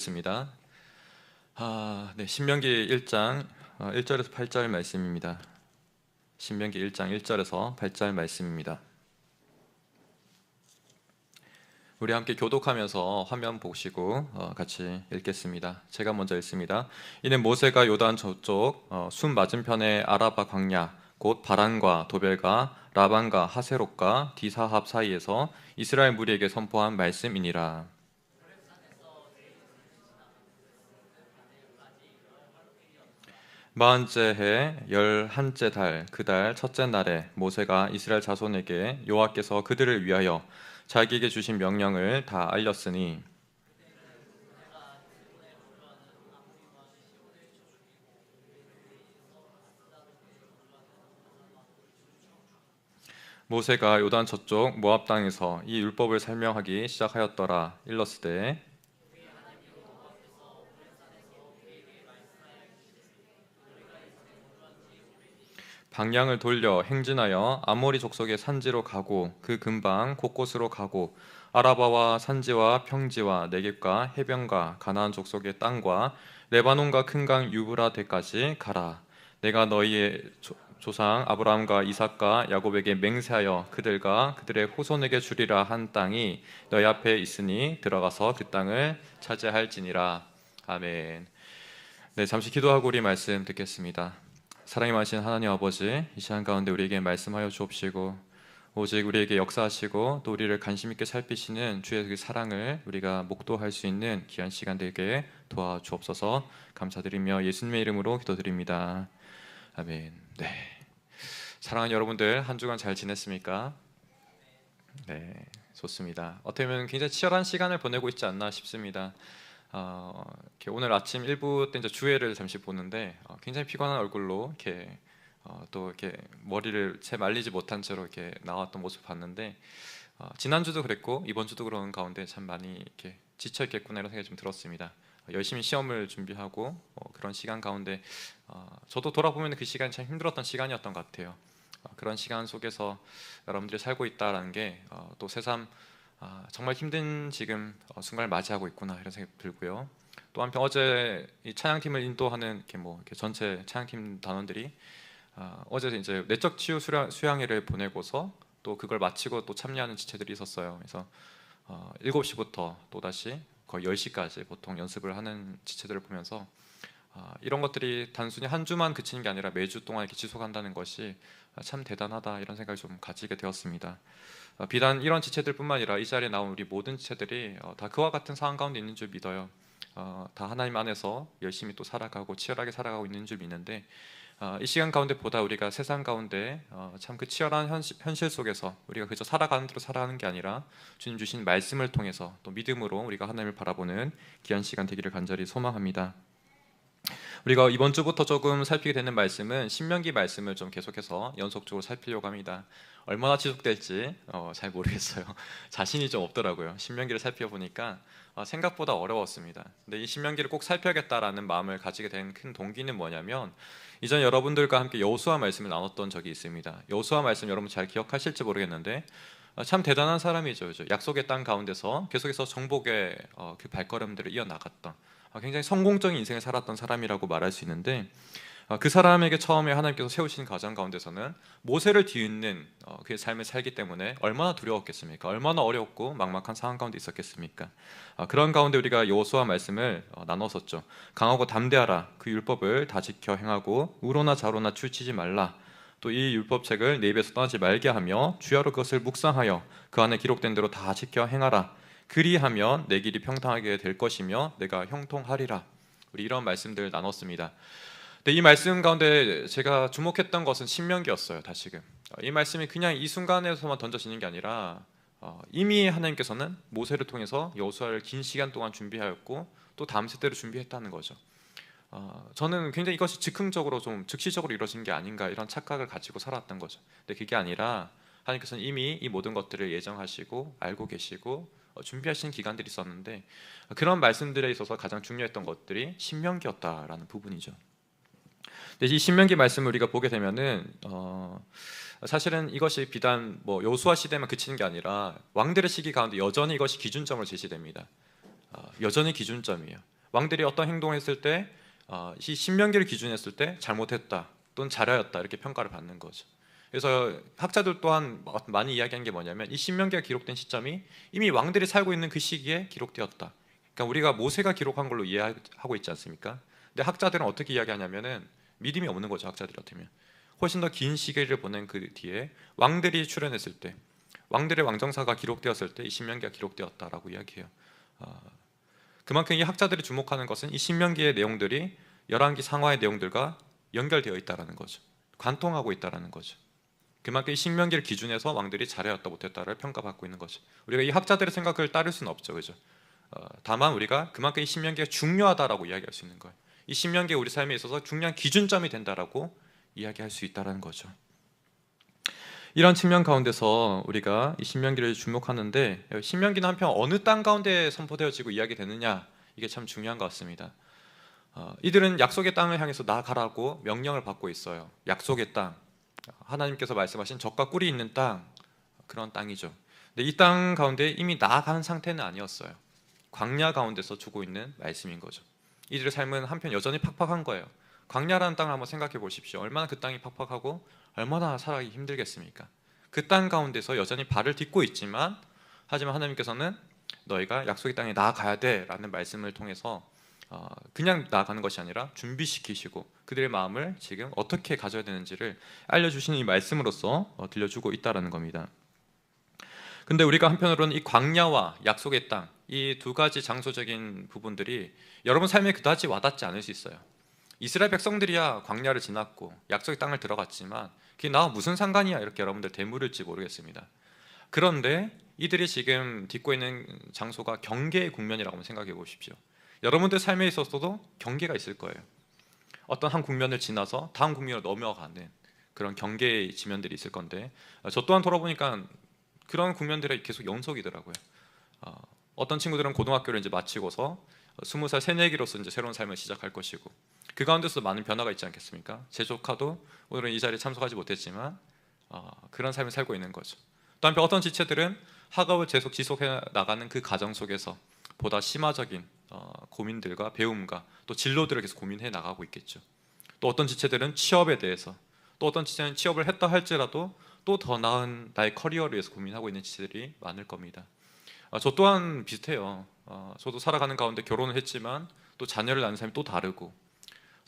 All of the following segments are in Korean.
습니다. 네, 신명기 1장 1절에서 8절 말씀입니다. 신명기 1장 1절에서 8절 말씀입니다. 우리 함께 교독하면서 화면 보시고 같이 읽겠습니다. 제가 먼저 읽습니다. 이는 모세가 요단 저쪽 순 맞은편의 아라바 광야 곧 바란과 도벨과 라반과 하세롯과 디사합 사이에서 이스라엘 무리에게 선포한 말씀이니라. 마흔째 해 열한째 달 그 달 첫째 날에 모세가 이스라엘 자손에게 여호와께서 그들을 위하여 자기에게 주신 명령을 다 알렸으니 모세가 요단 저쪽 모압 땅에서 이 율법을 설명하기 시작하였더라. 일렀으되 방향을 돌려 행진하여 아모리 족속의 산지로 가고 그 근방 곳곳으로 가고 아라바와 산지와 평지와 네겝과 해변과 가나안 족속의 땅과 레바논과 큰 강 유브라데까지 가라. 내가 너희의 조상 아브라함과 이삭과 야곱에게 맹세하여 그들과 그들의 후손에게 주리라 한 땅이 너희 앞에 있으니 들어가서 그 땅을 차지할지니라. 아멘. 네, 잠시 기도하고 우리 말씀 듣겠습니다. 사랑이 많으신 하나님 아버지, 이 시간 가운데 우리에게 말씀하여 주옵시고 오직 우리에게 역사하시고 또 우리를 관심 있게 살피시는 주의 그 사랑을 우리가 목도할 수 있는 귀한 시간 되게 도와주옵소서. 감사드리며 예수님의 이름으로 기도드립니다. 아멘. 네, 사랑하는 여러분들, 한 주간 잘 지냈습니까? 네, 좋습니다. 어떻게 보면 굉장히 치열한 시간을 보내고 있지 않나 싶습니다. 이렇게 오늘 아침 1부 때 이제 주회를 잠시 보는데 굉장히 피곤한 얼굴로 이렇게 또 이렇게 머리를 채 말리지 못한 채로 이렇게 나왔던 모습 봤는데 지난주도 그랬고 이번 주도 그런 가운데 참 많이 이렇게 지쳐 있겠구나 이런 생각이 좀 들었습니다. 열심히 시험을 준비하고 그런 시간 가운데 저도 돌아보면 그 시간이 참 힘들었던 시간이었던 것 같아요. 그런 시간 속에서 여러분들이 살고 있다라는 게 또 새삼 정말 힘든 지금 순간을 맞이하고 있구나 이런 생각이 들고요. 또 한편 어제 이 찬양팀을 인도하는 이렇게 전체 찬양팀 단원들이 어제 이제 내적 치유 수양회를 보내고서 또 그걸 마치고 또 참여하는 지체들이 있었어요. 그래서 7시부터 또 다시 거의 10시까지 보통 연습을 하는 지체들을 보면서 이런 것들이 단순히 한 주만 그치는 게 아니라 매주 동안 이렇게 지속한다는 것이 참 대단하다 이런 생각을 좀 가지게 되었습니다. 비단 이런 지체들뿐만 아니라 이 자리에 나온 우리 모든 지체들이 다 그와 같은 상황 가운데 있는 줄 믿어요. 다 하나님 안에서 열심히 또 살아가고 치열하게 살아가고 있는 줄 믿는데 이 시간 가운데 보다 우리가 세상 가운데 참 그 치열한 현실 속에서 우리가 그저 살아가는 대로 살아가는 게 아니라 주님 주신 말씀을 통해서 또 믿음으로 우리가 하나님을 바라보는 귀한 시간 되기를 간절히 소망합니다. 우리가 이번 주부터 조금 살피게 되는 말씀은 신명기 말씀을 좀 계속해서 연속적으로 살피려고 합니다. 얼마나 지속될지 잘 모르겠어요. 자신이 좀 없더라고요. 신명기를 살펴보니까 생각보다 어려웠습니다. 근데 이 신명기를 꼭 살펴야겠다라는 마음을 가지게 된 큰 동기는 뭐냐면 이전 여러분들과 함께 여호수아 말씀을 나눴던 적이 있습니다. 여호수아 말씀 여러분 잘 기억하실지 모르겠는데 참 대단한 사람이죠. 그죠? 약속의 땅 가운데서 계속해서 정복의 그 발걸음들을 이어나갔던 굉장히 성공적인 인생을 살았던 사람이라고 말할 수 있는데 그 사람에게 처음에 하나님께서 세우신 가정 가운데서는 모세를 뒤흔는 그의 삶을 살기 때문에 얼마나 두려웠겠습니까? 얼마나 어렵고 막막한 상황 가운데 있었겠습니까? 그런 가운데 우리가 여호수아 말씀을 나눴었죠. 강하고 담대하라. 그 율법을 다 지켜 행하고 우로나 좌로나 치우치지 말라. 또 이 율법책을 내 입에서 떠나지 말게 하며 주야로 그것을 묵상하여 그 안에 기록된 대로 다 지켜 행하라. 그리하면 내 길이 평탄하게 될 것이며 내가 형통하리라. 우리 이런 말씀들 나눴습니다. 근데 이 말씀 가운데 제가 주목했던 것은 신명기였어요. 다시금 이 말씀이 그냥 이 순간에서만 던져지는 게 아니라 이미 하나님께서는 모세를 통해서 여호수아를 긴 시간 동안 준비하였고 또 다음 세대를 준비했다는 거죠. 저는 굉장히 이것이 즉흥적으로 좀 즉시적으로 이루어진 게 아닌가 이런 착각을 가지고 살았던 거죠. 근데 그게 아니라 하나님께서는 이미 이 모든 것들을 예정하시고 알고 계시고 준비하신 기간들이 있었는데 그런 말씀들에 있어서 가장 중요했던 것들이 신명기였다라는 부분이죠. 근데 이 신명기 말씀을 우리가 보게 되면은 사실은 이것이 비단 여호수아 시대만 그치는 게 아니라 왕들의 시기 가운데 여전히 이것이 기준점으로 제시됩니다. 여전히 기준점이에요. 왕들이 어떤 행동을 했을 때 이 신명기를 기준했을 때 잘못했다 또는 잘하였다 이렇게 평가를 받는 거죠. 그래서 학자들 또한 많이 이야기한 게 뭐냐면 이 신명기가 기록된 시점이 이미 왕들이 살고 있는 그 시기에 기록되었다. 그러니까 우리가 모세가 기록한 걸로 이해하고 있지 않습니까? 근데 학자들은 어떻게 이야기하냐면은 믿음이 없는 거죠. 학자들 같으면 훨씬 더 긴 시기를 보낸 그 뒤에 왕들이 출현했을 때, 왕들의 왕정사가 기록되었을 때 이 신명기가 기록되었다라고 이야기해요. 그만큼 이 학자들이 주목하는 것은 이 신명기의 내용들이 열왕기 상하의 내용들과 연결되어 있다라는 거죠. 관통하고 있다라는 거죠. 그만큼 이 신명기를 기준해서 왕들이 잘해왔다 못했다를 평가받고 있는 거죠. 우리가 이 학자들의 생각을 따를 수는 없죠, 그죠? 다만 우리가 그만큼 이 신명기가 중요하다라고 이야기할 수 있는 거예요. 이 신명기가 우리 삶에 있어서 중요한 기준점이 된다라고 이야기할 수 있다라는 거죠. 이런 측면 가운데서 우리가 이 신명기를 주목하는데, 신명기는 한편 어느 땅 가운데 선포되어지고 이야기되느냐, 이게 참 중요한 것 같습니다. 이들은 약속의 땅을 향해서 나아가라고 명령을 받고 있어요. 약속의 땅, 하나님께서 말씀하신 젖과 꿀이 있는 땅, 그런 땅이죠. 근데 이 땅 가운데 이미 나아가는 상태는 아니었어요. 광야 가운데서 주고 있는 말씀인 거죠. 이들의 삶은 한편 여전히 팍팍한 거예요. 광야라는 땅을 한번 생각해 보십시오. 얼마나 그 땅이 팍팍하고 얼마나 살아가기 힘들겠습니까? 그 땅 가운데서 여전히 발을 딛고 있지만, 하지만 하나님께서는 너희가 약속의 땅에 나아가야 돼 라는 말씀을 통해서 그냥 나아가는 것이 아니라 준비시키시고 그들의 마음을 지금 어떻게 가져야 되는지를 알려주시는 이 말씀으로써 들려주고 있다는 겁니다. 근데 우리가 한편으로는 이 광야와 약속의 땅, 이 두 가지 장소적인 부분들이 여러분 삶에 그다지 와닿지 않을 수 있어요. 이스라엘 백성들이야 광야를 지났고 약속의 땅을 들어갔지만 그게 나와 무슨 상관이야, 이렇게 여러분들 되물을지 모르겠습니다. 그런데 이들이 지금 딛고 있는 장소가 경계의 국면이라고 한번 생각해 보십시오. 여러분들 삶에 있어서도 경계가 있을 거예요. 어떤 한 국면을 지나서 다음 국면으로 넘어가는 그런 경계의 지면들이 있을 건데, 저 또한 돌아보니까 그런 국면들이 계속 연속이더라고요. 어떤 친구들은 고등학교를 이제 마치고서 20살 새내기로서 이제 새로운 삶을 시작할 것이고, 그 가운데서 많은 변화가 있지 않겠습니까? 제 조카도 오늘은 이 자리에 참석하지 못했지만 그런 삶을 살고 있는 거죠. 또 한편 어떤 지체들은 학업을 계속 지속해 나가는 그 과정 속에서 보다 심화적인 고민들과 배움과 또 진로들을 계속 고민해 나가고 있겠죠. 또 어떤 지체들은 취업에 대해서, 또 어떤 지체는 취업을 했다 할지라도 또 더 나은 나의 커리어를 위해서 고민하고 있는 지체들이 많을 겁니다. 저 또한 비슷해요. 저도 살아가는 가운데 결혼을 했지만 또 자녀를 낳는 삶이 또 다르고,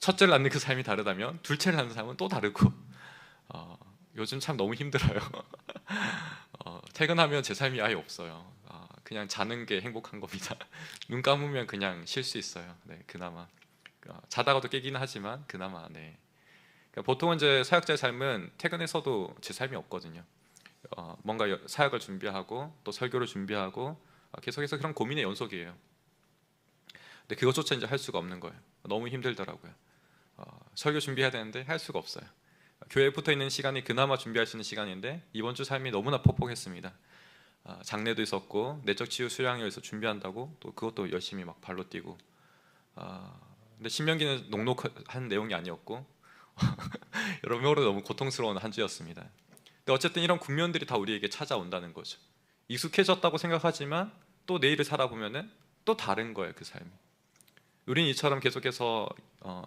첫째를 낳는 그 삶이 다르다면 둘째를 낳는 삶은 또 다르고, 요즘 참 너무 힘들어요. 퇴근하면 제 삶이 아예 없어요. 그냥 자는 게 행복한 겁니다. 눈 감으면 그냥 쉴 수 있어요. 네, 그나마 자다가도 깨기는 하지만 그나마. 네. 그러니까 보통은 이제 사역자의 삶은 퇴근해서도 제 삶이 없거든요. 뭔가 사역을 준비하고 또 설교를 준비하고 계속해서 그런 고민의 연속이에요. 근데 그것조차 이제 할 수가 없는 거예요. 너무 힘들더라고요. 설교 준비해야 되는데 할 수가 없어요. 교회에 붙어 있는 시간이 그나마 준비할 수 있는 시간인데 이번 주 삶이 너무나 퍽퍽했습니다. 장례도 있었고 내적 치유 수양을 위해서 준비한다고 또 그것도 열심히 막 발로 뛰고, 근데 신명기는 녹록한 내용이 아니었고 여러모로 너무 고통스러운 한 주였습니다. 근데 어쨌든 이런 국면들이 다 우리에게 찾아온다는 거죠. 익숙해졌다고 생각하지만 또 내일을 살아보면은 또 다른 거예요, 그 삶이. 우리는 이처럼 계속해서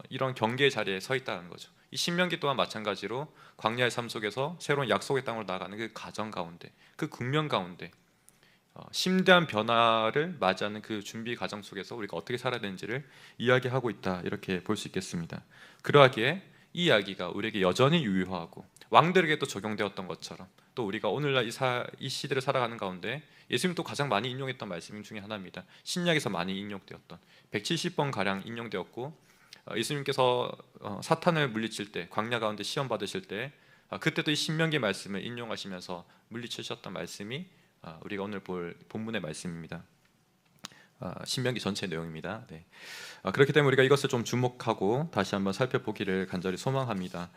이런 경계의 자리에 서 있다는 거죠. 이 신명기 또한 마찬가지로 광야의 삶 속에서 새로운 약속의 땅으로 나아가는 그 과정 가운데, 그 국면 가운데 심대한 변화를 맞이하는 그 준비 과정 속에서 우리가 어떻게 살아야 되는지를 이야기하고 있다, 이렇게 볼 수 있겠습니다. 그러하기에 이 이야기가 우리에게 여전히 유효하고 왕들에게도 적용되었던 것처럼 또 우리가 오늘날 이 시대를 살아가는 가운데 예수님도 가장 많이 인용했던 말씀 중에 하나입니다. 신약에서 많이 인용되었던 170번 가량 인용되었고, 예수님께서 사탄을 물리칠 때 광야 가운데 시험 받으실 때 그때도 이 신명기 말씀을 인용하시면서 물리치셨던 말씀이 우리가 오늘 볼 본문의 말씀입니다. 신명기 전체 내용입니다. 네. 그렇기 때문에 우리가 이것을 좀 주목하고 다시 한번 살펴보기를 간절히 소망합니다.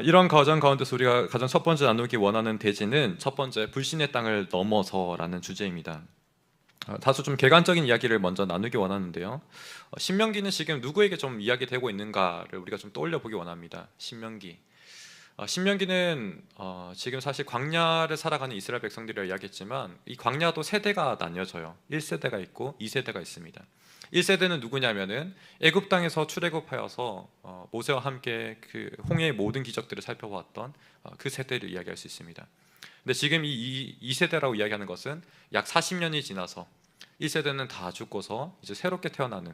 이런 과정 가운데서 우리가 가장 첫 번째 나누기 원하는 대지는 첫 번째 불신의 땅을 넘어서라는 주제입니다. 다소 좀 객관적인 이야기를 먼저 나누기 원하는데요. 신명기는 지금 누구에게 좀 이야기되고 있는가를 우리가 좀 떠올려 보기 원합니다. 신명기. 신명기는 지금 사실 광야를 살아가는 이스라엘 백성들이라 이야기했지만 이 광야도 세대가 나뉘어져요. 1세대가 있고 2세대가 있습니다. 1세대는 누구냐면은 애굽 땅에서 출애굽하여서 모세와 함께 그 홍해의 모든 기적들을 살펴보았던 그 세대를 이야기할 수 있습니다. 근데 지금 이 2세대라고 이야기하는 것은 약 40년이 지나서 1세대는 다 죽고서 이제 새롭게 태어나는,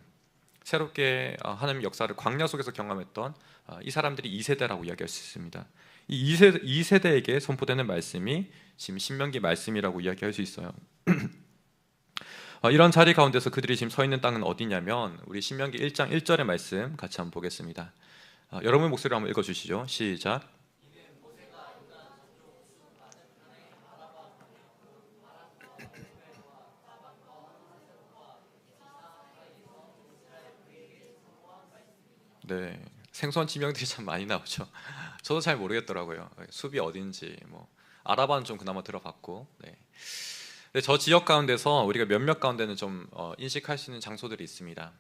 새롭게 하나님의 역사를 광야 속에서 경험했던 이 사람들이 2세대라고 이야기할 수 있습니다. 이 2세대에게 선포되는 말씀이 지금 신명기 말씀이라고 이야기할 수 있어요. 이런 자리 가운데서 그들이 지금 서 있는 땅은 어디냐면 우리 신명기 1장 1절의 말씀 같이 한번 보겠습니다. 여러분의 목소리로 한번 읽어주시죠. 시작. 네, 생소한 지명들이 참 많이 나오죠. 저도 잘 모르겠더라고요. 숲이 어딘지 뭐 아라바는 좀 그나마 들어봤고, 네. 근데 저 지역 가운데서 우리가 몇몇 가운데는 좀 인식할 수 있는 장소들이 있습니다.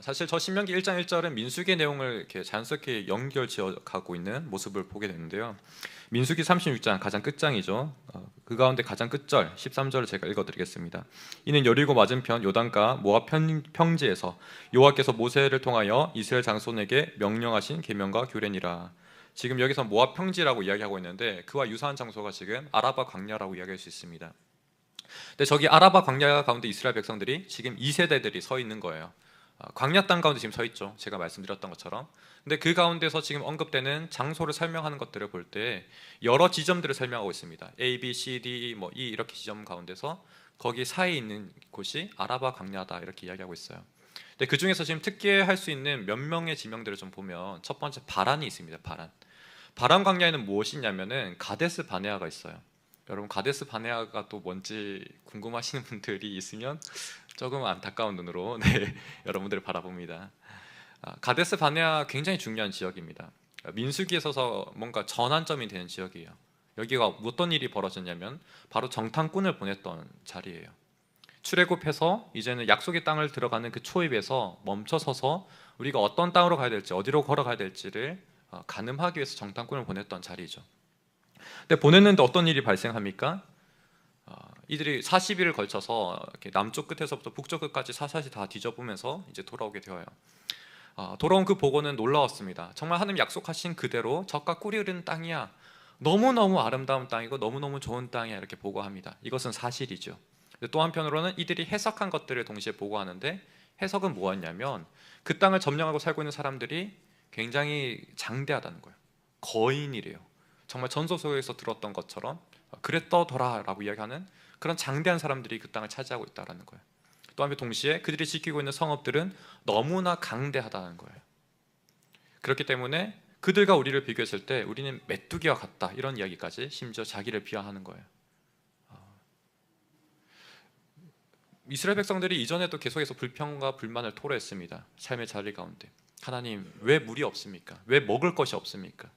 사실 저 신명기 1장 1절은 민수기의 내용을 이렇게 자연스럽게 연결지어 가고 있는 모습을 보게 되는데요. 민수기 36장 가장 끝장이죠. 그 가운데 가장 끝절 13절을 제가 읽어드리겠습니다. 이는 여리고 맞은편 요단가 모압 평지에서 여호와께서 모세를 통하여 이스라엘 장손에게 명령하신 계명과 규례니라. 지금 여기서 모압 평지라고 이야기하고 있는데 그와 유사한 장소가 지금 아라바 광야라고 이야기할 수 있습니다. 근데 저기 아라바 광야 가운데 이스라엘 백성들이 지금 2세대들이 서 있는 거예요. 광야 땅 가운데 지금 서 있죠. 제가 말씀드렸던 것처럼. 근데 그 가운데서 지금 언급되는 장소를 설명하는 것들을 볼 때 여러 지점들을 설명하고 있습니다. A, B, C, D, 뭐 E 이렇게 지점 가운데서 거기 사이에 있는 곳이 아라바 광야다 이렇게 이야기하고 있어요. 근데 그 중에서 지금 특기할 수 있는 몇 명의 지명들을 좀 보면 첫 번째 바란이 있습니다. 바란 광야에는 무엇이냐면은 가데스 바네아가 있어요. 여러분 가데스 바네아가 또 뭔지 궁금하시는 분들이 있으면 조금 안타까운 눈으로 네, 여러분들을 바라봅니다. 가데스 바네아 굉장히 중요한 지역입니다. 민수기에 있어서 뭔가 전환점이 되는 지역이에요. 여기가 어떤 일이 벌어졌냐면 바로 정탐꾼을 보냈던 자리예요. 출애굽해서 이제는 약속의 땅을 들어가는 그 초입에서 멈춰서서 우리가 어떤 땅으로 가야 될지 어디로 걸어가야 될지를 가늠하기 위해서 정탐꾼을 보냈던 자리죠. 근데 보냈는데 어떤 일이 발생합니까? 이들이 40일을 걸쳐서 이렇게 남쪽 끝에서부터 북쪽 끝까지 사사시 다 뒤져보면서 이제 돌아오게 되어요. 돌아온 그 보고는 놀라웠습니다. 정말 하나님 약속하신 그대로 젖과 꿀이 흐르는 땅이야. 너무너무 아름다운 땅이고 너무너무 좋은 땅이야 이렇게 보고합니다. 이것은 사실이죠. 또 한편으로는 이들이 해석한 것들을 동시에 보고하는데 해석은 뭐였냐면 그 땅을 점령하고 살고 있는 사람들이 굉장히 장대하다는 거예요. 거인이래요. 정말 전설 속에서 들었던 것처럼 그랬더더라라고 이야기하는 그런 장대한 사람들이 그 땅을 차지하고 있다는 거예요. 또 한편 동시에 그들이 지키고 있는 성읍들은 너무나 강대하다는 거예요. 그렇기 때문에 그들과 우리를 비교했을 때 우리는 메뚜기와 같다 이런 이야기까지 심지어 자기를 비하하는 거예요. 이스라엘 백성들이 이전에도 계속해서 불평과 불만을 토로했습니다. 삶의 자리 가운데 하나님 왜 물이 없습니까? 왜 먹을 것이 없습니까?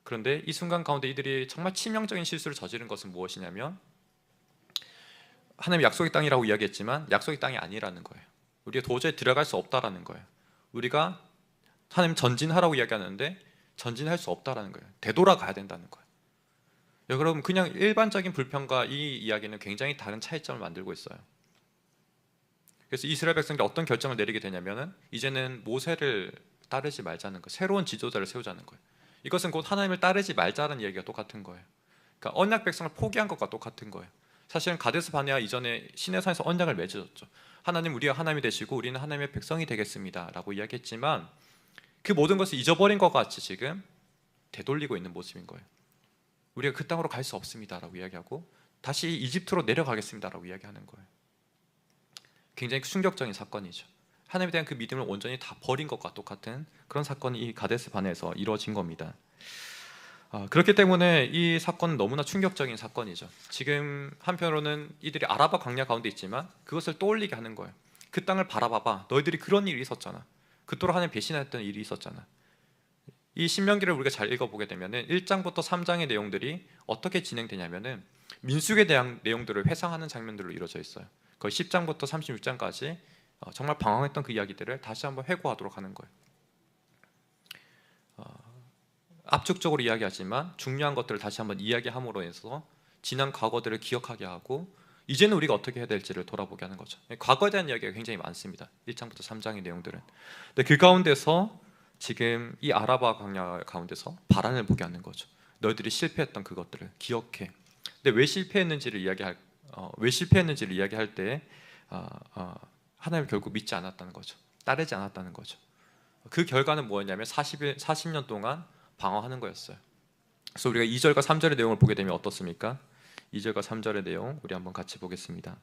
그런데 이 순간 가운데 이들이 정말 치명적인 실수를 저지른 것은 무엇이냐면 하나님 약속의 땅이라고 이야기했지만 약속의 땅이 아니라는 거예요. 우리가 도저히 들어갈 수 없다라는 거예요. 우리가 하나님 전진하라고 이야기하는데 전진할 수 없다라는 거예요. 되돌아가야 된다는 거예요. 여러분 그냥 일반적인 불평과 이 이야기는 굉장히 다른 차이점을 만들고 있어요. 그래서 이스라엘 백성들이 어떤 결정을 내리게 되냐면은 이제는 모세를 따르지 말자는 거예요. 새로운 지도자를 세우자는 거예요. 이것은 곧 하나님을 따르지 말자는 얘기가 똑같은 거예요. 그러니까 언약 백성을 포기한 것과 똑같은 거예요. 사실은 가데스 바네아 이전에 시내산에서 언약을 맺어졌죠. 하나님 우리가 하나님이 되시고 우리는 하나님의 백성이 되겠습니다 라고 이야기했지만 그 모든 것을 잊어버린 것 같이 지금 되돌리고 있는 모습인 거예요. 우리가 그 땅으로 갈 수 없습니다 라고 이야기하고 다시 이집트로 내려가겠습니다 라고 이야기하는 거예요. 굉장히 충격적인 사건이죠. 하나님에 대한 그 믿음을 온전히 다 버린 것과 똑같은 그런 사건이 이 가데스 바네아에서 이루어진 겁니다. 그렇기 때문에 이 사건은 너무나 충격적인 사건이죠. 지금 한편으로는 이들이 아라바 광야 가운데 있지만 그것을 떠올리게 하는 거예요. 그 땅을 바라봐봐. 너희들이 그런 일이 있었잖아. 그토록 하나님 배신했던 일이 있었잖아. 이 신명기를 우리가 잘 읽어보게 되면 1장부터 3장의 내용들이 어떻게 진행되냐면 민수기에 대한 내용들을 회상하는 장면들로 이루어져 있어요. 거의 10장부터 36장까지 정말 방황했던 그 이야기들을 다시 한번 회고하도록 하는 거예요. 압축적으로 이야기하지만 중요한 것들을 다시 한번 이야기함으로 해서 지난 과거들을 기억하게 하고 이제는 우리가 어떻게 해야 될지를 돌아보게 하는 거죠. 과거에 대한 이야기가 굉장히 많습니다. 1장부터 3장의 내용들은. 근데 그 가운데서 지금 이 아라바 광야 가운데서 바란을 보게 하는 거죠. 너희들이 실패했던 그것들을 기억해. 근데 왜 실패했는지를 이야기할 때 하나님을 결국 믿지 않았다는 거죠. 따르지 않았다는 거죠. 그 결과는 뭐였냐면 40년 동안 방황하는 거였어요. 그래서 우리가 2절과 3절의 내용을 보게 되면 어떻습니까? 2절과 3절의 내용 우리 한번 같이 보겠습니다.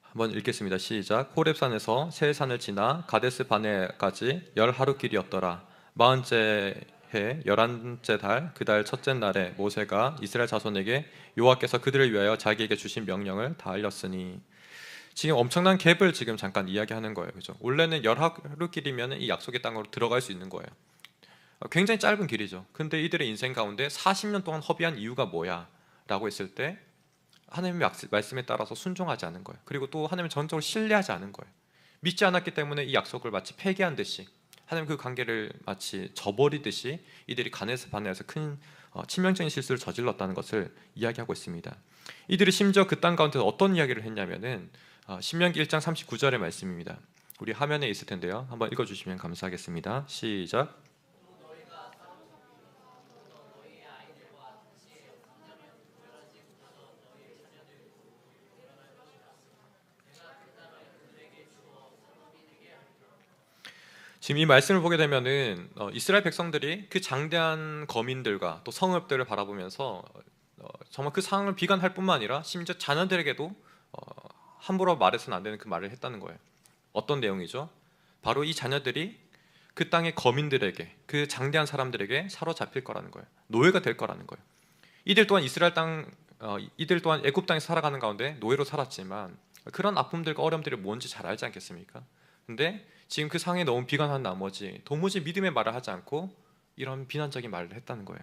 한번 읽겠습니다. 시작. 호렙산에서 세 산을 지나 가데스 바네까지 10하루길이었더라. 40째 해 11째 달 그 달 첫째 날에 모세가 이스라엘 자손에게 여호와께서 그들을 위하여 자기에게 주신 명령을 다 알렸으니. 지금 엄청난 갭을 지금 잠깐 이야기하는 거예요. 그죠? 원래는 10하루길이면 이 약속의 땅으로 들어갈 수 있는 거예요. 굉장히 짧은 길이죠. 근데 이들의 인생 가운데 40년 동안 허비한 이유가 뭐야? 라고 했을 때 하나님의 말씀에 따라서 순종하지 않은 거예요. 그리고 또 하나님을 전적으로 신뢰하지 않은 거예요. 믿지 않았기 때문에 이 약속을 마치 폐기한 듯이, 하나님 그 관계를 마치 저버리듯이 이들이 가데스 바네에서 큰 치명적인 실수를 저질렀다는 것을 이야기하고 있습니다. 이들이 심지어 그 땅 가운데서 어떤 이야기를 했냐면은 신명기 1장 39절의 말씀입니다. 우리 화면에 있을 텐데요. 한번 읽어주시면 감사하겠습니다. 시작. 지금 이 말씀을 보게 되면은 이스라엘 백성들이 그 장대한 거민들과 또 성읍들을 바라보면서 정말 그 상황을 비관할 뿐만 아니라 심지어 자녀들에게도 함부로 말해서는 안 되는 그 말을 했다는 거예요. 어떤 내용이죠? 바로 이 자녀들이 그 땅의 거민들에게, 그 장대한 사람들에게 사로잡힐 거라는 거예요. 노예가 될 거라는 거예요. 이들 또한 이들 또한 애굽 땅에 살아가는 가운데 노예로 살았지만 그런 아픔들과 어려움들이 뭔지 잘 알지 않겠습니까? 근데 지금 그 상황에 너무 비관한 나머지 도무지 믿음의 말을 하지 않고 이런 비난적인 말을 했다는 거예요.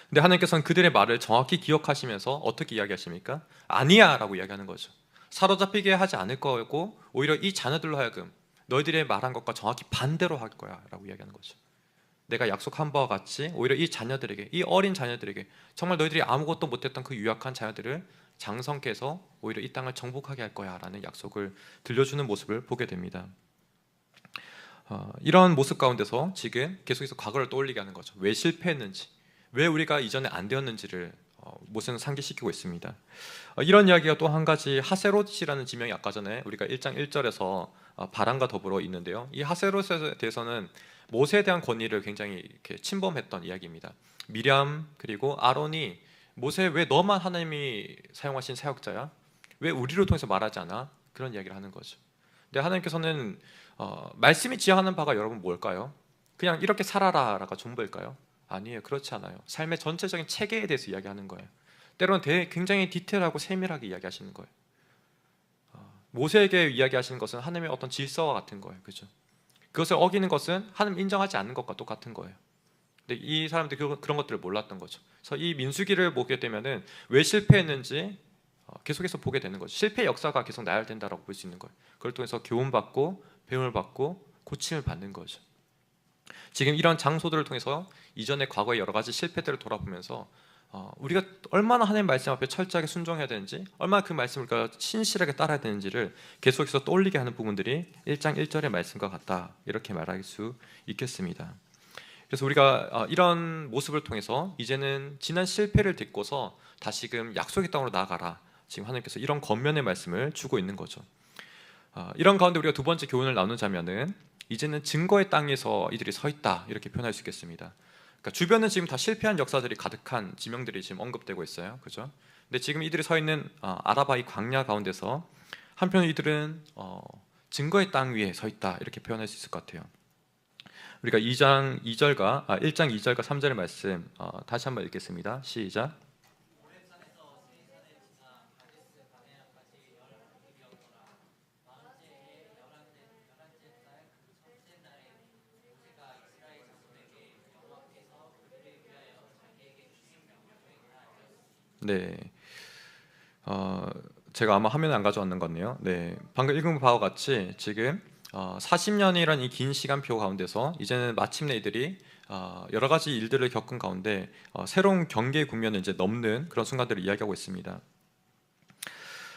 근데 하나님께서는 그들의 말을 정확히 기억하시면서 어떻게 이야기하십니까? 아니야 라고 이야기하는 거죠. 사로잡히게 하지 않을 거고 오히려 이 자녀들로 하여금 너희들의 말한 것과 정확히 반대로 할 거야 라고 이야기하는 거죠. 내가 약속한 바와 같이 오히려 이 자녀들에게, 이 어린 자녀들에게, 정말 너희들이 아무것도 못했던 그 유약한 자녀들을 장성케 해서 오히려 이 땅을 정복하게 할 거야 라는 약속을 들려주는 모습을 보게 됩니다. 이런 모습 가운데서 지금 계속해서 과거를 떠올리게 하는 거죠. 왜 실패했는지, 왜 우리가 이전에 안 되었는지를 모세는 상기시키고 있습니다. 이런 이야기가 또 한 가지 하세롯이라는 지명이 아까 전에 우리가 1장 1절에서 바람과 더불어 있는데요. 이 하세롯에 대해서는 모세에 대한 권위를 굉장히 이렇게 침범했던 이야기입니다. 미람 그리고 아론이 모세, 왜 너만 하나님이 사용하신 사역자야? 왜 우리를 통해서 말하지 않아? 그런 이야기를 하는 거죠. 근데 하나님께서는 말씀이 지향하는 바가 여러분 뭘까요? 그냥 이렇게 살아라 라가 전부일까요? 아니에요. 그렇지 않아요. 삶의 전체적인 체계에 대해서 이야기하는 거예요. 때로는 굉장히 디테일하고 세밀하게 이야기하시는 거예요. 모세에게 이야기하시는 것은 하나님의 어떤 질서와 같은 거예요. 그죠? 그것을 어기는 것은 하나님 인정하지 않는 것과 똑같은 거예요. 근데 이 사람들이 그런 것들을 몰랐던 거죠. 그래서 이 민수기를 보게 되면은 왜 실패했는지 계속해서 보게 되는 거죠. 실패 역사가 계속 나열된다라고 볼 수 있는 거예요. 그걸 통해서 교훈받고 배움을 받고 고침을 받는 거죠. 지금 이런 장소들을 통해서 이전의 과거의 여러 가지 실패들을 돌아보면서 우리가 얼마나 하나님 말씀 앞에 철저하게 순종해야 되는지, 얼마나 그 말씀을 우리가 신실하게 따라야 되는지를 계속해서 떠올리게 하는 부분들이 1장 1절의 말씀과 같다, 이렇게 말할 수 있겠습니다. 그래서 우리가 이런 모습을 통해서 이제는 지난 실패를 딛고서 다시금 약속의 땅으로 나아가라, 지금 하나님께서 이런 권면의 말씀을 주고 있는 거죠. 이런 가운데 우리가 두 번째 교훈을 나누자면은 이제는 증거의 땅에서 이들이 서 있다, 이렇게 표현할 수 있겠습니다. 그러니까 주변은 지금 다 실패한 역사들이 가득한 지명들이 지금 언급되고 있어요. 그죠? 근데 지금 이들이 서 있는 아라바 이 광야 가운데서 한편 이들은 증거의 땅 위에 서 있다, 이렇게 표현할 수 있을 것 같아요. 우리가 1장 2절과 3절의 말씀 다시 한번 읽겠습니다. 시작. 네, 제가 아마 화면에 안 가져왔는 것 같네요. 네, 방금 읽은 바와 같이 지금 40년이라는 이 긴 시간표 가운데서 이제는 마침내 이들이 여러 가지 일들을 겪은 가운데 새로운 경계의 국면을 이제 넘는 그런 순간들을 이야기하고 있습니다.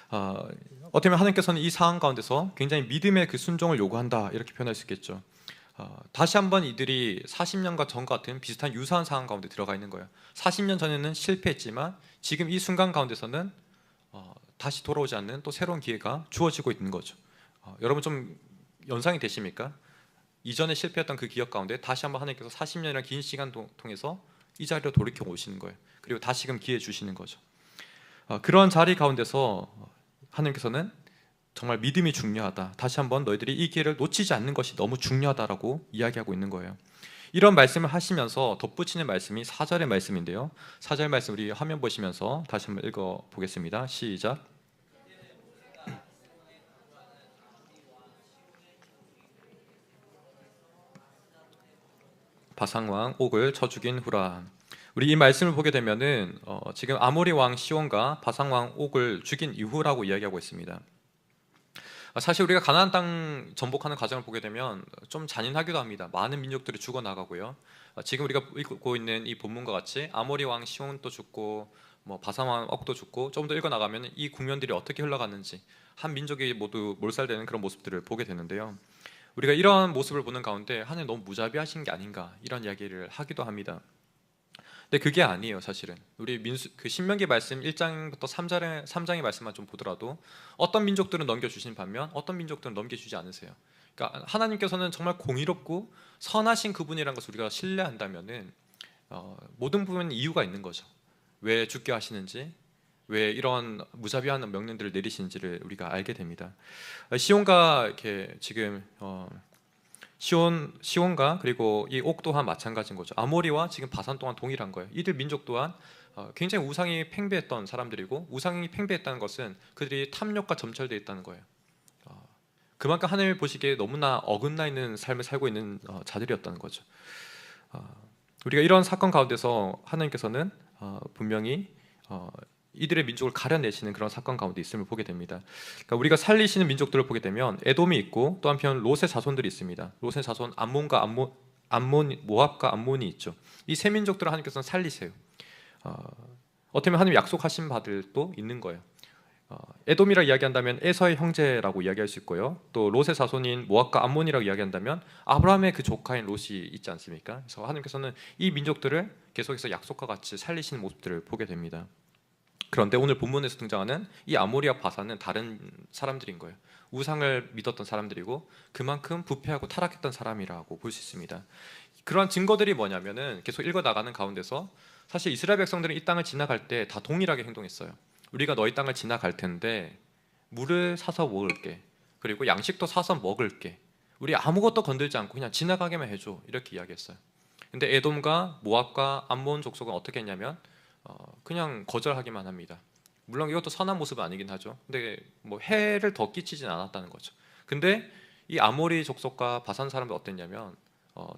어떻게 보면 하나님께서는 이 상황 가운데서 굉장히 믿음의 그 순종을 요구한다 이렇게 표현할 수 있겠죠. 다시 한번 이들이 40년과 전 같은 비슷한 유사한 상황 가운데 들어가 있는 거예요. 40년 전에는 실패했지만 지금 이 순간 가운데서는 다시 돌아오지 않는 또 새로운 기회가 주어지고 있는 거죠. 여러분 좀 연상이 되십니까? 이전에 실패했던 그 기억 가운데 다시 한번 하나님께서 40년이라는 긴 시간 통해서 이 자리로 돌이켜 오시는 거예요. 그리고 다시금 기회 주시는 거죠. 그런 자리 가운데서 하나님께서는 정말 믿음이 중요하다. 다시 한번 너희들이 이 기회를 놓치지 않는 것이 너무 중요하다라고 이야기하고 있는 거예요. 이런 말씀을 하시면서 덧붙이는 말씀이 4절의 말씀인데요. 4절 말씀 우리 화면 보시면서 다시 한번 읽어 보겠습니다. 시작. 바산왕 옥을 쳐 죽인 후라. 우리 이 말씀을 보게 되면은 지금 아모리 왕 시온과 바산 왕 옥을 죽인 이후라고 이야기하고 있습니다. 사실 우리가 가나안 땅 정복하는 과정을 보게 되면 좀 잔인하기도 합니다. 많은 민족들이 죽어나가고요. 지금 우리가 읽고 있는 이 본문과 같이 아모리 왕 시온도 죽고 뭐 바산 왕 옥도 죽고 좀 더 읽어나가면 이 국면들이 어떻게 흘러갔는지 한 민족이 모두 몰살되는 그런 모습들을 보게 되는데요. 우리가 이러한 모습을 보는 가운데 하나님 너무 무자비하신 게 아닌가 이런 이야기를 하기도 합니다. 근데 그게 아니에요. 사실은 우리 그 신명기 말씀 1장부터 3장의 말씀만 좀 보더라도 어떤 민족들은 넘겨주신 반면 어떤 민족들은 넘겨주지 않으세요. 그러니까 하나님께서는 정말 공의롭고 선하신 그분이라는 것을 우리가 신뢰한다면은 모든 부분에 이유가 있는 거죠. 왜 죽게 하시는지, 왜 이런 무자비한 명령들을 내리시는지를 우리가 알게 됩니다. 시온과 이렇게 지금 시온과 그리고 이 옥 또한 마찬가지인 거죠. 아모리와 지금 바산 또한 동일한 거예요. 이들 민족 또한 굉장히 우상이 팽배했던 사람들이고, 우상이 팽배했다는 것은 그들이 탐욕과 점철되어 있다는 거예요. 그만큼 하나님이 보시기에 너무나 어긋나 있는 삶을 살고 있는 자들이었다는 거죠. 우리가 이런 사건 가운데서 하나님께서는 분명히 이들의 민족을 가려내시는 그런 사건 가운데 있음을 보게 됩니다. 그러니까 우리가 살리시는 민족들을 보게 되면 에돔이 있고 또 한편 롯의 자손들이 있습니다. 롯의 자손 모압과 암몬이 있죠. 이 세 민족들을 하나님께서는 살리세요. 어떻게 보면 하나님 약속하신 바들도 있는 거예요. 에돔이라 이야기한다면 에서의 형제라고 이야기할 수 있고요. 또 롯의 자손인 모압과 암몬이라고 이야기한다면 아브라함의 그 조카인 롯이 있지 않습니까? 그래서 하나님께서는 이 민족들을 계속해서 약속과 같이 살리시는 모습들을 보게 됩니다. 그런데 오늘 본문에서 등장하는 이 아모리와 바산은 다른 사람들인 거예요. 우상을 믿었던 사람들이고 그만큼 부패하고 타락했던 사람이라고 볼 수 있습니다. 그러한 증거들이 뭐냐면은 계속 읽어나가는 가운데서 사실 이스라엘 백성들은 이 땅을 지나갈 때 다 동일하게 행동했어요. 우리가 너희 땅을 지나갈 텐데 물을 사서 먹을게, 그리고 양식도 사서 먹을게, 우리 아무것도 건들지 않고 그냥 지나가게만 해줘, 이렇게 이야기했어요. 근데 에돔과 모압과 암몬 족속은 어떻게 했냐면 그냥 거절하기만 합니다. 물론 이것도 선한 모습은 아니긴 하죠. 근데 뭐 해를 더 끼치진 않았다는 거죠. 근데 이 아모리 족속과 바산 사람들 어땠냐면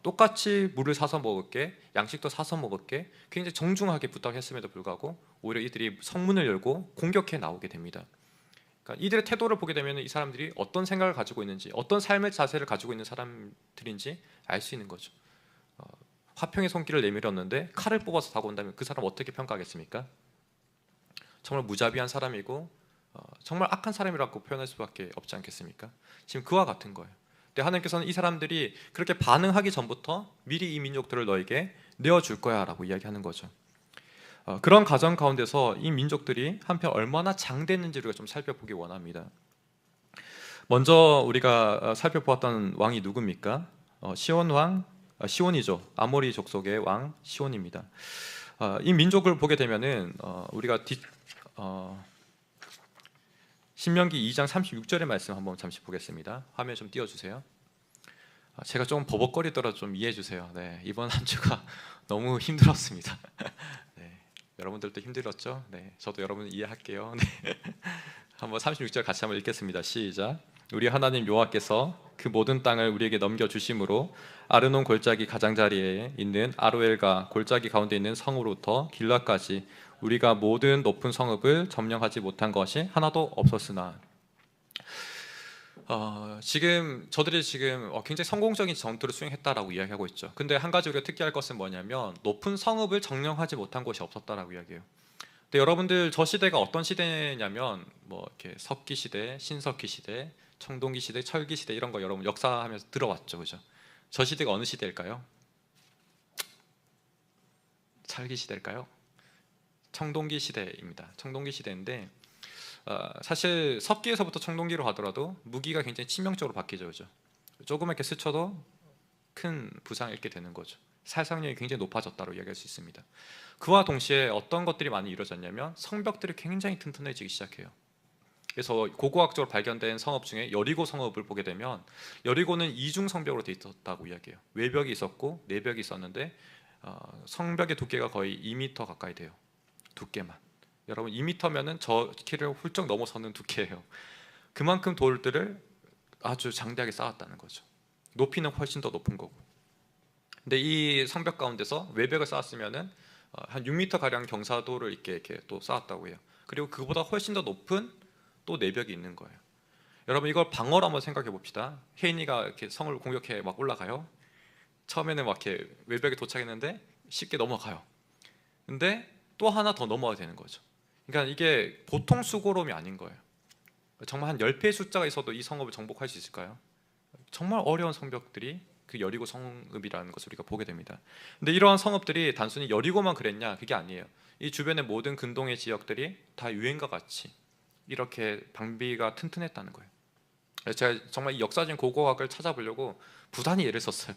똑같이 물을 사서 먹을게, 양식도 사서 먹을게, 굉장히 정중하게 부탁했음에도 불구하고 오히려 이들이 성문을 열고 공격해 나오게 됩니다. 그러니까 이들의 태도를 보게 되면 이 사람들이 어떤 생각을 가지고 있는지, 어떤 삶의 자세를 가지고 있는 사람들인지 알 수 있는 거죠. 화평의 손길을 내밀었는데 칼을 뽑아서 다가온다면 그 사람 어떻게 평가하겠습니까? 정말 무자비한 사람이고 정말 악한 사람이라고 표현할 수밖에 없지 않겠습니까? 지금 그와 같은 거예요. 근데 하나님께서는 이 사람들이 그렇게 반응하기 전부터 미리 이 민족들을 너에게 내어줄 거야 라고 이야기하는 거죠. 그런 가정 가운데서 이 민족들이 한편 얼마나 장됐는지를 우리가 좀 살펴보기 원합니다. 먼저 우리가 살펴보았던 왕이 누굽니까? 시온이죠. 아모리 족속의 왕 시온입니다. 이 민족을 보게 되면은 우리가 신명기 2장 36절의 말씀 한번 잠시 보겠습니다. 화면 좀 띄워주세요. 제가 조금 버벅거리더라도 좀 이해해 주세요. 네, 이번 한 주가 너무 힘들었습니다. 네, 여러분들도 힘들었죠? 네, 저도 여러분 이해할게요. 네. 한번 36절 같이 한번 읽겠습니다. 시작. 우리 하나님 여호와께서 그 모든 땅을 우리에게 넘겨 주심으로 아르논 골짜기 가장자리에 있는 아로엘과 골짜기 가운데 있는 성으로부터 길라까지 우리가 모든 높은 성읍을 점령하지 못한 것이 하나도 없었으나, 지금 저들이 지금 굉장히 성공적인 전투를 수행했다라고 이야기하고 있죠. 근데 한 가지 우리가 특이할 것은 뭐냐면 높은 성읍을 점령하지 못한 곳이 없었다라고 이야기해요. 근데 여러분들 저 시대가 어떤 시대냐면 뭐 이렇게 석기 시대, 신석기 시대, 청동기 시대, 철기 시대 이런 거 여러분 역사하면서 들어왔죠, 그죠? 저 시대가 어느 시대일까요? 철기 시대일까요? 청동기 시대입니다. 청동기 시대인데 사실 석기에서부터 청동기로 가더라도 무기가 굉장히 치명적으로 바뀌죠, 그죠? 조그맣게 스쳐도 큰 부상을 입게 되는 거죠. 살상력이 굉장히 높아졌다고 이야기할 수 있습니다. 그와 동시에 어떤 것들이 많이 이루어졌냐면 성벽들이 굉장히 튼튼해지기 시작해요. 그래서 고고학적으로 발견된 성읍 중에 여리고 성읍을 보게 되면 여리고는 이중 성벽으로 되어 있었다고 이야기해요. 외벽이 있었고 내벽이 있었는데 성벽의 두께가 거의 2m 가까이 돼요. 두께만. 여러분 2m면은 저 키를 훌쩍 넘어서는 두께예요. 그만큼 돌들을 아주 장대하게 쌓았다는 거죠. 높이는 훨씬 더 높은 거고. 근데 이 성벽 가운데서 외벽을 쌓았으면은 한 6m 가량 경사도를 이렇게 또 쌓았다고 해요. 그리고 그보다 훨씬 더 높은 또 내벽이 있는 거예요. 여러분 이걸 방어로 한번 생각해 봅시다. 혜인이가 이렇게 성을 공격해 막 올라가요. 처음에는 막 이렇게 외벽에 도착했는데 쉽게 넘어가요. 근데 또 하나 더 넘어야 되는 거죠. 그러니까 이게 보통 수고로움이 아닌 거예요. 정말 한 10배의 숫자가 있어도 이 성읍을 정복할 수 있을까요? 정말 어려운 성벽들이 그 여리고 성읍이라는 것을 우리가 보게 됩니다. 근데 이러한 성읍들이 단순히 여리고만 그랬냐? 그게 아니에요. 이 주변의 모든 근동의 지역들이 다 유행과 같이 이렇게 방비가 튼튼했다는 거예요. 제가 정말 이 역사적인 고고학을 찾아보려고 부단히 애를 썼어요.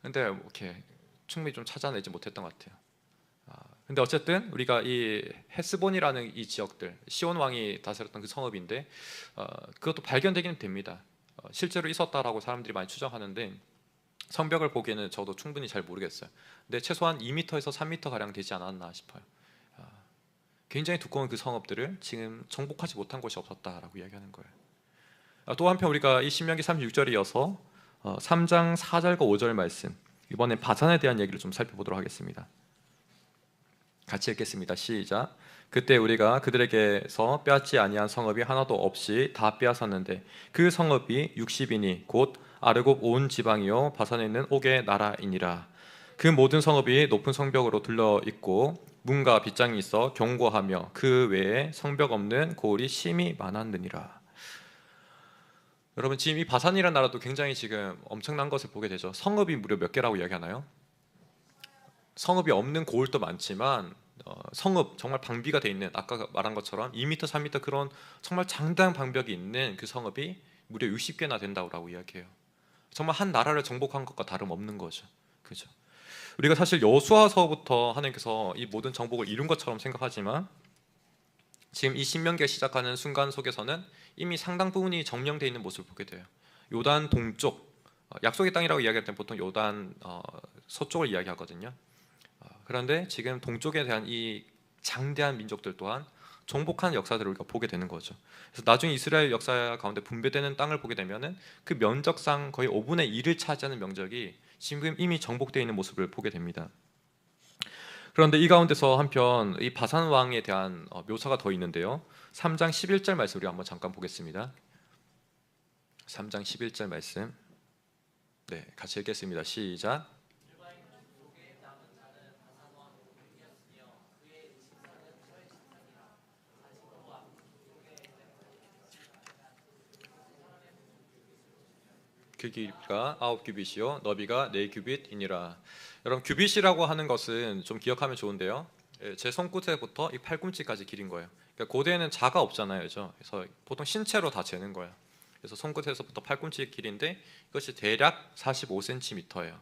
근데 뭐 이렇게 충분히 좀 찾아내지 못했던 것 같아요. 근데 어쨌든 우리가 이 헤스본이라는 이 지역들, 시온 왕이 다스렸던 그 성읍인데 그것도 발견되기는 됩니다. 실제로 있었다라고 사람들이 많이 추정하는데 성벽을 보기에는 저도 충분히 잘 모르겠어요. 근데 최소한 2m에서 3m 가량 되지 않았나 싶어요. 굉장히 두꺼운 그 성읍들을 지금 정복하지 못한 곳이 없었다라고 이야기하는 거예요. 또 한편 우리가 이 신명기 36절에 이어서 3장 4절과 5절 말씀, 이번에 바산에 대한 얘기를 좀 살펴보도록 하겠습니다. 같이 읽겠습니다. 시작. 그때 우리가 그들에게서 빼앗지 아니한 성읍이 하나도 없이 다 빼앗았는데 그 성읍이 60이니 곧 아르곱 온 지방이요 바산에 있는 옥의 나라이니라. 그 모든 성읍이 높은 성벽으로 둘러 있고 문과 빗장이 있어 견고하며 그 외에 성벽 없는 고을이 심히 많았느니라. 여러분 지금 이 바산이라는 나라도 굉장히 지금 엄청난 것을 보게 되죠. 성읍이 무려 몇 개라고 이야기하나요? 성읍이 없는 고을도 많지만 성읍 정말 방비가 돼 있는 아까 말한 것처럼 2m, 3m 그런 정말 장대한 방벽이 있는 그 성읍이 무려 60개나 된다고 이야기해요. 정말 한 나라를 정복한 것과 다름없는 거죠. 그죠? 우리가 사실 여호수아서부터 하나님께서 이 모든 정복을 이룬 것처럼 생각하지만 지금 이 신명기가 시작하는 순간 속에서는 이미 상당 부분이 점령되어 있는 모습을 보게 돼요. 요단 동쪽 약속의 땅이라고 이야기할 때 보통 요단 서쪽을 이야기하거든요. 그런데 지금 동쪽에 대한 이 장대한 민족들 또한 정복한 역사들을 우리가 보게 되는 거죠. 그래서 나중에 이스라엘 역사 가운데 분배되는 땅을 보게 되면은 그 면적상 거의 5분의 1을 차지하는 면적이 지금 이미 정복되어 있는 모습을 보게 됩니다. 그런데 이 가운데서 한편 이 바산 왕에 대한 묘사가 더 있는데요. 3장 11절 말씀 우리 한번 잠깐 보겠습니다. 3장 11절 말씀. 네, 같이 읽겠습니다. 시작. 그 길이가 9규빗이요 너비가 4규빗이니라. 여러분 규빗이라고 하는 것은 좀 기억하면 좋은데요. 제 손끝에부터 이 팔꿈치까지 길인 거예요. 그러니까 고대에는 자가 없잖아요, 그죠? 그래서 보통 신체로 다 재는 거예요. 그래서 손끝에서부터 팔꿈치 길인데 이것이 대략 45cm예요.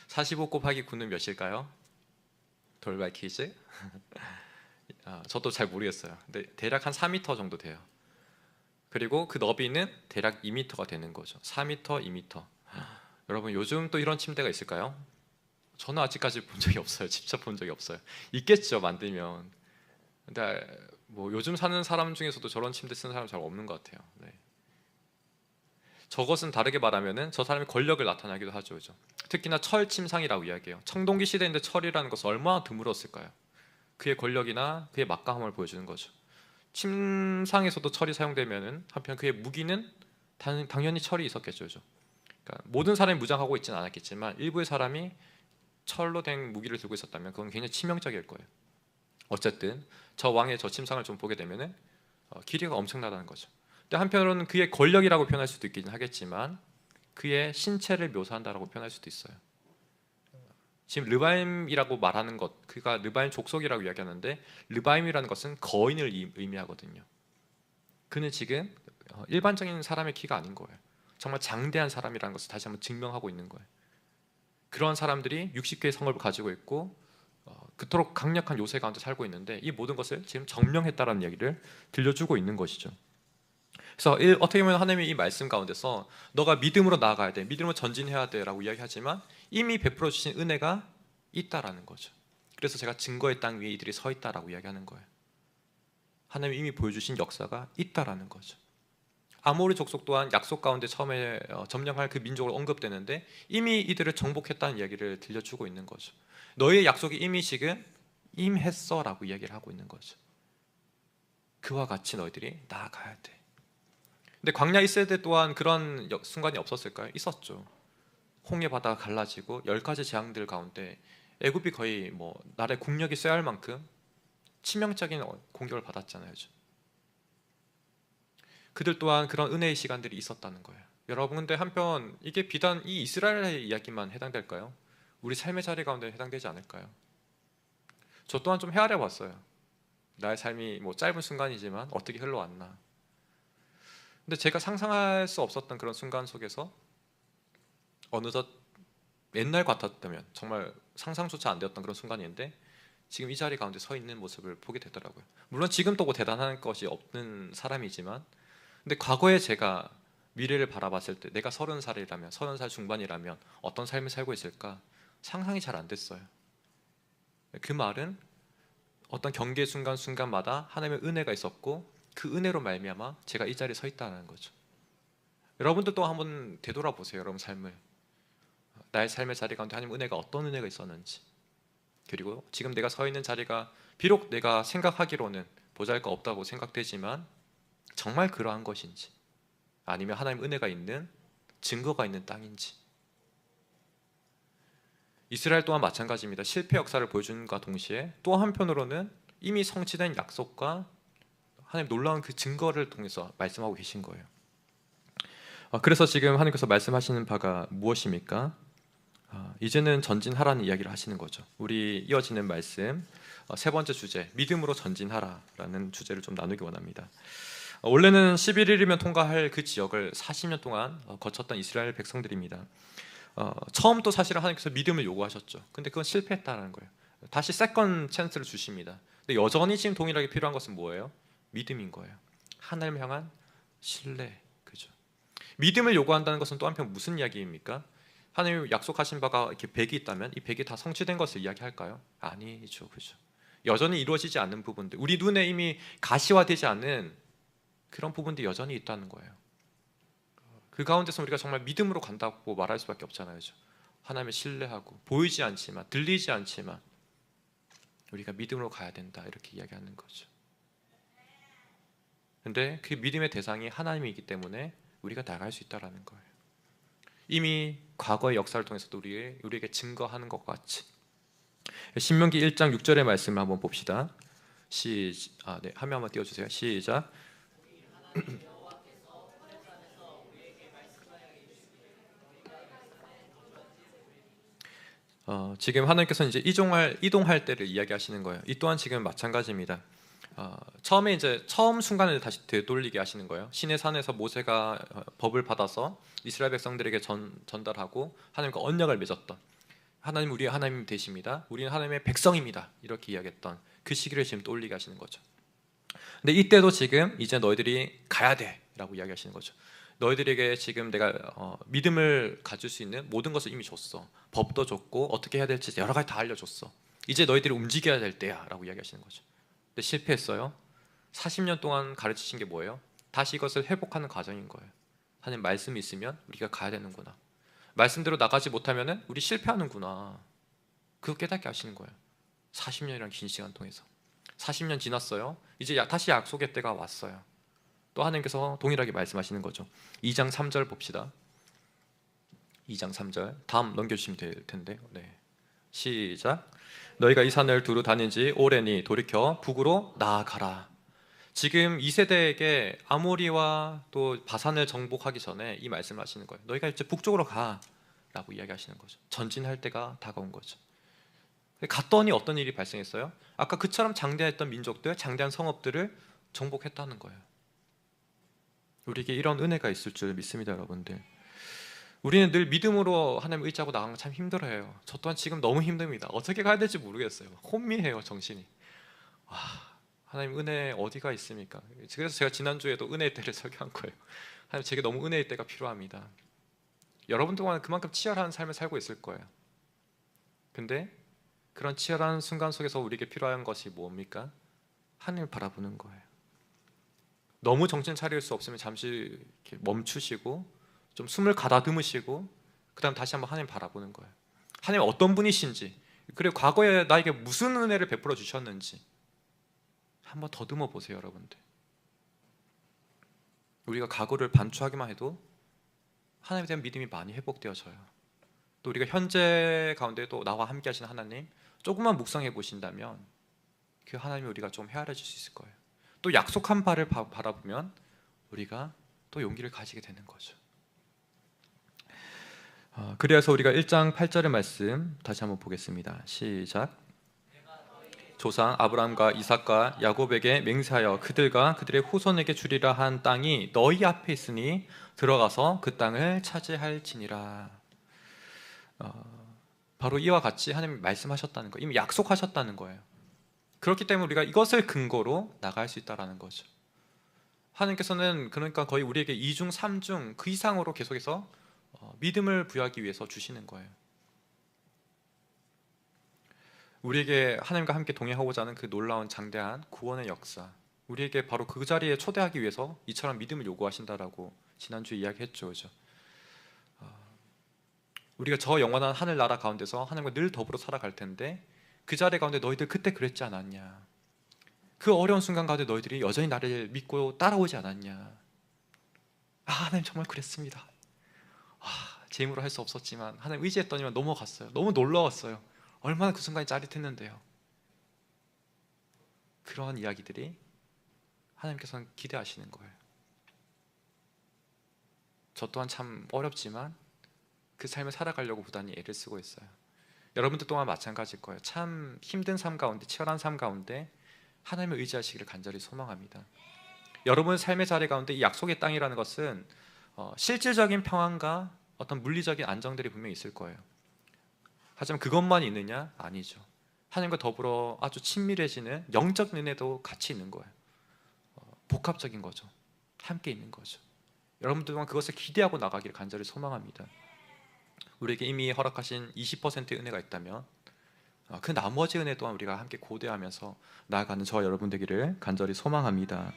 45 곱하기 9는 몇일까요? 돌발 퀴즈. 저도 잘 모르겠어요. 근데 대략 한 4m 정도 돼요. 그리고 그 너비는 대략 2m가 되는 거죠. 4m, 2m. 여러분 요즘 또 이런 침대가 있을까요? 저는 아직까지 본 적이 없어요. 직접 본 적이 없어요. 있겠죠, 만들면. 근데 뭐 요즘 사는 사람 중에서도 저런 침대 쓰는 사람 잘 없는 것 같아요. 네. 저것은 다르게 말하면은 저 사람의 권력을 나타나기도 하죠, 그죠? 특히나 철 침상이라고 이야기해요. 청동기 시대인데 철이라는 것은 얼마나 드물었을까요? 그의 권력이나 그의 막강함을 보여주는 거죠. 침상에서도 철이 사용되면은 한편 그의 무기는 당연히 철이 있었겠죠. 그러니까 모든 사람이 무장하고 있지는 않았겠지만 일부의 사람이 철로 된 무기를 들고 있었다면 그건 굉장히 치명적일 거예요. 어쨌든 저 왕의 저 침상을 좀 보게 되면은 길이가 엄청나다는 거죠. 근데 한편으로는 그의 권력이라고 표현할 수도 있긴 하겠지만 그의 신체를 묘사한다라고 표현할 수도 있어요. 지금 르바임이라고 말하는 것, 그가 르바임 족속이라고 이야기하는데 르바임이라는 것은 거인을 의미하거든요. 그는 지금 일반적인 사람의 키가 아닌 거예요. 정말 장대한 사람이라는 것을 다시 한번 증명하고 있는 거예요. 그런 사람들이 60개의 성을 가지고 있고 그토록 강력한 요새 가운데 살고 있는데 이 모든 것을 지금 정명했다라는 이야기를 들려주고 있는 것이죠. 그래서 어떻게 보면 하나님이 이 말씀 가운데서 너가 믿음으로 나아가야 돼, 믿음으로 전진해야 돼라고 이야기하지만 이미 베풀어 주신 은혜가 있다라는 거죠. 그래서 제가 증거의 땅 위에 이들이 서 있다라고 이야기하는 거예요. 하나님이 이미 보여주신 역사가 있다라는 거죠. 아모리 족속 또한 약속 가운데 처음에 점령할 그 민족으로 언급되는데 이미 이들을 정복했다는 이야기를 들려주고 있는 거죠. 너희의 약속이 이미 지금 임했어라고 이야기를 하고 있는 거죠. 그와 같이 너희들이 나아가야 돼. 근데 광야 있을 때 또한 그런 순간이 없었을까요? 있었죠. 홍해 바다가 갈라지고 10가지 재앙들 가운데 애굽이 거의 나라의 국력이 쇠할 만큼 치명적인 공격을 받았잖아요. 그들 또한 그런 은혜의 시간들이 있었다는 거예요. 여러분, 근데 한편 이게 비단 이 이스라엘의 이야기만 해당될까요? 우리 삶의 자리 가운데 해당되지 않을까요? 저 또한 좀 헤아려 봤어요. 나의 삶이 짧은 순간이지만 어떻게 흘러왔나. 근데 제가 상상할 수 없었던 그런 순간 속에서 어느덧 옛날 같았다면 정말 상상조차 안 되었던 그런 순간인데 지금 이 자리 가운데 서 있는 모습을 보게 되더라고요. 물론 지금도 대단한 것이 없는 사람이지만 근데 과거에 제가 미래를 바라봤을 때 내가 30살이라면 30살 중반이라면 어떤 삶을 살고 있을까 상상이 잘 안 됐어요. 그 말은 어떤 경계 순간순간마다 하나님의 은혜가 있었고 그 은혜로 말미암아 제가 이 자리에 서 있다는 거죠. 여러분들도 한번 되돌아보세요. 여러분 삶을. 나의 삶의 자리 가운데 하나님 은혜가 어떤 은혜가 있었는지, 그리고 지금 내가 서 있는 자리가 비록 내가 생각하기로는 보잘것없다고 생각되지만 정말 그러한 것인지, 아니면 하나님 은혜가 있는 증거가 있는 땅인지. 이스라엘 또한 마찬가지입니다. 실패 역사를 보여준과 동시에 또 한편으로는 이미 성취된 약속과 하나님 놀라운 그 증거를 통해서 말씀하고 계신 거예요. 그래서 지금 하나님께서 말씀하시는 바가 무엇입니까? 이제는 전진하라는 이야기를 하시는 거죠. 우리 이어지는 말씀 세 번째 주제, 믿음으로 전진하라라는 주제를 좀 나누기 원합니다. 원래는 11일이면 통과할 그 지역을 40년 동안 거쳤던 이스라엘 백성들입니다. 처음도 사실은 하나님께서 믿음을 요구하셨죠. 근데 그건 실패했다는 거예요. 다시 세컨 찬스를 주십니다. 근데 여전히 지금 동일하게 필요한 것은 뭐예요? 믿음인 거예요. 하나님을 향한 신뢰, 그죠? 믿음을 요구한다는 것은 또 한편 무슨 이야기입니까? 하나님이 약속하신 바가 이렇게 100이 있다면 이 100이 다 성취된 것을 이야기할까요? 아니죠, 그죠? 여전히 이루어지지 않는 부분들, 우리 눈에 이미 가시화되지 않는 그런 부분들이 여전히 있다는 거예요. 그 가운데서 우리가 정말 믿음으로 간다고 말할 수밖에 없잖아요, 그죠? 하나님을 신뢰하고 보이지 않지만 들리지 않지만 우리가 믿음으로 가야 된다, 이렇게 이야기하는 거죠. 근데 그 믿음의 대상이 하나님이기 때문에 우리가 나갈 수 있다라는 거예요. 이미 과거의 역사를 통해서도 우리에게 증거하는 것과 같이. 신명기 1장 6절의 말씀을 한번 봅시다. 네, 화면 한번 띄워주세요. 시작. 지금 하나님께서는 이제 이동할 때를 이야기하시는 거예요. 이 또한 지금 마찬가지입니다. 처음에 이제 처음 순간을 다시 되돌리게 하시는 거예요. 시내 산에서 모세가 법을 받아서 이스라엘 백성들에게 전달하고 하나님과 언약을 맺었던, 하나님 우리의 하나님 되십니다, 우리는 하나님의 백성입니다, 이렇게 이야기했던 그 시기를 지금 떠올리게 하시는 거죠. 근데 이때도 지금 이제 너희들이 가야 돼 라고 이야기하시는 거죠. 너희들에게 지금 내가 믿음을 가질 수 있는 모든 것을 이미 줬어. 법도 줬고 어떻게 해야 될지 여러 가지 다 알려줬어. 이제 너희들이 움직여야 될 때야 라고 이야기하시는 거죠. 근데 실패했어요. 40년 동안 가르치신 게 뭐예요? 다시 이것을 회복하는 과정인 거예요. 하나님 말씀이 있으면 우리가 가야 되는구나, 말씀대로 나가지 못하면 우리 실패하는구나, 그거 깨닫게 하시는 거예요. 40년이란 긴 시간 통해서 40년 지났어요. 이제 다시 약속의 때가 왔어요. 또 하나님께서 동일하게 말씀하시는 거죠. 2장 3절 봅시다. 2장 3절 다음 넘겨주시면 될 텐데. 네. 시작. 너희가 이 산을 두루 다닌 지 오래니 돌이켜 북으로 나아가라. 지금 이 세대에게 아모리와 또 바산을 정복하기 전에 이 말씀을 하시는 거예요. 너희가 이제 북쪽으로 가라고 이야기하시는 거죠. 전진할 때가 다가온 거죠. 갔더니 어떤 일이 발생했어요? 아까 그처럼 장대했던 민족들, 장대한 성읍들을 정복했다는 거예요. 우리에게 이런 은혜가 있을 줄 믿습니다, 여러분들. 우리는 늘 믿음으로 하나님 의지하고 나가는 거 참 힘들어요. 저 또한 지금 너무 힘듭니다. 어떻게 가야 될지 모르겠어요. 혼미해요, 정신이. 하나님 은혜 어디가 있습니까? 그래서 제가 지난주에도 은혜의 때를 설교한 거예요. 하나님 제게 너무 은혜의 때가 필요합니다. 여러분 동안 그만큼 치열한 삶을 살고 있을 거예요. 근데 그런 치열한 순간 속에서 우리에게 필요한 것이 뭡니까? 하나님을 바라보는 거예요. 너무 정신 차릴 수 없으면 잠시 이렇게 멈추시고 좀 숨을 가다듬으시고 그 다음 다시 한번 하나님 바라보는 거예요. 하나님 어떤 분이신지, 그리고 과거에 나에게 무슨 은혜를 베풀어 주셨는지 한번 더듬어 보세요, 여러분들. 우리가 과거를 반추하기만 해도 하나님에 대한 믿음이 많이 회복되어져요. 또 우리가 현재 가운데도 나와 함께 하시는 하나님 조금만 묵상해 보신다면 그 하나님이 우리가 좀 헤아려질 수 있을 거예요. 또 약속한 바를 바라보면 우리가 또 용기를 가지게 되는 거죠. 그래서 우리가 1장 8절의 말씀 다시 한번 보겠습니다. 시작. 조상 아브라함과 이삭과 야곱에게 맹세하여 그들과 그들의 후손에게 주리라 한 땅이 너희 앞에 있으니 들어가서 그 땅을 차지할지니라. 바로 이와 같이 하나님이 말씀하셨다는 거예요. 이미 약속하셨다는 거예요. 그렇기 때문에 우리가 이것을 근거로 나갈 수 있다는 거죠. 하나님께서는 그러니까 거의 우리에게 2중 3중 그 이상으로 계속해서 믿음을 부여하기 위해서 주시는 거예요. 우리에게 하나님과 함께 동행하고자 하는 그 놀라운 장대한 구원의 역사, 우리에게 바로 그 자리에 초대하기 위해서 이처럼 믿음을 요구하신다라고 지난주에 이야기했죠, 그죠? 우리가 저 영원한 하늘나라 가운데서 하나님과 늘 더불어 살아갈 텐데 그 자리 가운데 너희들 그때 그랬지 않았냐? 그 어려운 순간 가운데 너희들이 여전히 나를 믿고 따라오지 않았냐? 하나님 정말 그랬습니다. 제 힘으로 할 수 없었지만 하나님 의지했더니만 넘어갔어요. 너무 놀라웠어요. 얼마나 그 순간이 짜릿했는데요. 그러한 이야기들이 하나님께서는 기대하시는 거예요. 저 또한 참 어렵지만 그 삶을 살아가려고 부단히 애를 쓰고 있어요. 여러분들 또한 마찬가지일 거예요. 참 힘든 삶 가운데, 치열한 삶 가운데 하나님을 의지하시기를 간절히 소망합니다. 여러분의 삶의 자리 가운데 이 약속의 땅이라는 것은 실질적인 평안과 어떤 물리적인 안정들이 분명히 있을 거예요. 하지만 그것만 있느냐? 아니죠. 하나님과 더불어 아주 친밀해지는 영적 은혜도 같이 있는 거예요. 복합적인 거죠. 함께 있는 거죠. 여러분들 또한 그것을 기대하고 나가기를 간절히 소망합니다. 우리에게 이미 허락하신 20%의 은혜가 있다면 그 나머지 은혜 또한 우리가 함께 고대하면서 나아가는 저와 여러분 되기를 간절히 소망합니다.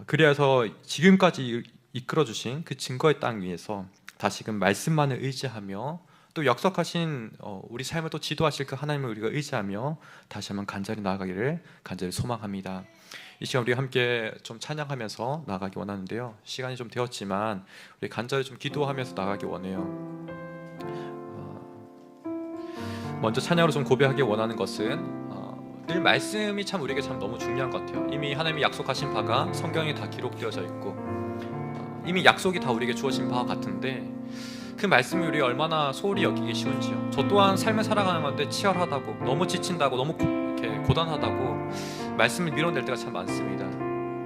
그래서 지금까지 이끌어주신 그 증거의 땅 위에서 다시금 말씀만을 의지하며 또 역석하신 우리 삶을 또 지도하실 그 하나님을 우리가 의지하며 다시 한번 간절히 나아가기를 간절히 소망합니다. 이 시간 우리 함께 좀 찬양하면서 나아가기 원하는데요. 시간이 좀 되었지만 우리 간절히 좀 기도하면서 나아가기 원해요. 먼저 찬양으로 좀 고백하기 원하는 것은 늘 말씀이 참 우리에게 참 너무 중요한 것 같아요. 이미 하나님이 약속하신 바가 성경에 다 기록되어져 있고 이미 약속이 다 우리에게 주어진 바와 같은데 그 말씀이 우리 얼마나 소홀히 여기기 쉬운지요. 저 또한 삶을 살아가는 건데 치열하다고, 너무 지친다고, 너무 이렇게 고단하다고 말씀을 밀어낼 때가 참 많습니다.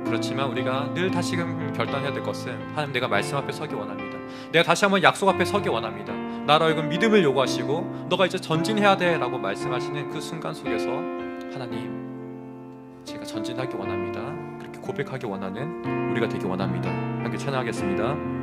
그렇지만 우리가 늘 다시금 결단해야 될 것은 하나님, 내가 말씀 앞에 서기 원합니다. 내가 다시 한번 약속 앞에 서기 원합니다. 나로 하여금 믿음을 요구하시고 너가 이제 전진해야 돼 라고 말씀하시는 그 순간 속에서 하나님, 제가 전진하기 원합니다. 그렇게 고백하기 원하는 우리가 되기 원합니다. 함께 찬양하겠습니다.